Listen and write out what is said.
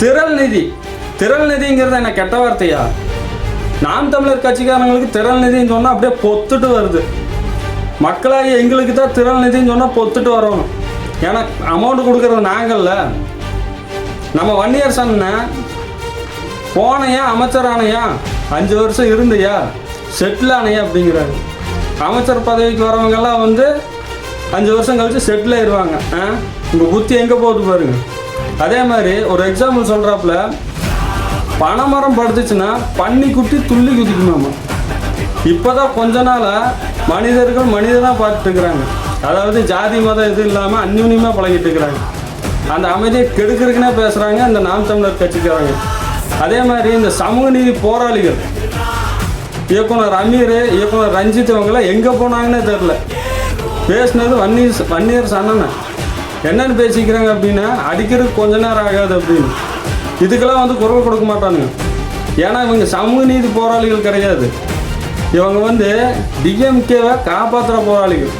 திரள் நிதிங்கிறது என்ன கெட்ட வார்த்தையா? நாம் தமிழர் கட்சிக்காரங்களுக்கு திரள் நிதின்னு சொன்னால் அப்படியே பொத்துட்டு வருது. மக்களாகி எங்களுக்கு தான் திரள் நிதின்னு சொன்னால் பொத்துட்டு வரணும். ஏன்னா அமௌண்ட் கொடுக்குறது நாங்கள்ல. நம்ம வன்னியர் சன்ன போனையா அமைச்சர் ஆனையா 5 வருஷம் இருந்தையா செட்டில் ஆனையா அப்படிங்கிறாங்க. அமைச்சர் பதவிக்கு வரவங்கெல்லாம் 5 வருஷம் கழிச்சு செட்டில் ஆயிடுவாங்க. உங்கள் புத்தி எங்கே போகுது பாருங்க. அதே மாதிரி ஒரு எக்ஸாம்பிள் சொல்கிறாப்புல, பனைமரம் படுத்துச்சுன்னா பன்னி குட்டி துள்ளி குதிக்குமாமா. இப்போ தான் கொஞ்ச நாளாக மனிதர்கள் மனிதனாக பார்த்துட்டு இருக்கிறாங்க. அதாவது ஜாதி மதம் இது இல்லாமல் அந்யூன்யமாக பழகிட்டு இருக்கிறாங்க. அந்த அமைதியை கெடுக்கிறதுக்குன்னே பேசுகிறாங்க இந்த நாம் தமிழர் கட்சிக்காரங்க. அதே மாதிரி இந்த சமூக நீதி போராளிகள் இயக்குனர் அமீர், இயக்குனர் ரஞ்சித் இவங்களாம் எங்கே போனாங்கன்னே தெரில. பேசினது வன்னியர் சன்னனை என்னென்னு பேசிக்கிறாங்க அப்படின்னா, அடிக்கிறதுக்கு கொஞ்ச நேரம் ஆகாது அப்படின்னு. இதுக்கெல்லாம் குரல் கொடுக்க மாட்டானுங்க. ஏன்னா இவங்க சமூக நீதி போராளிகள் கிடையாது. இவங்க டிஎம்கேவை காப்பாற்றுற போராளிகள்.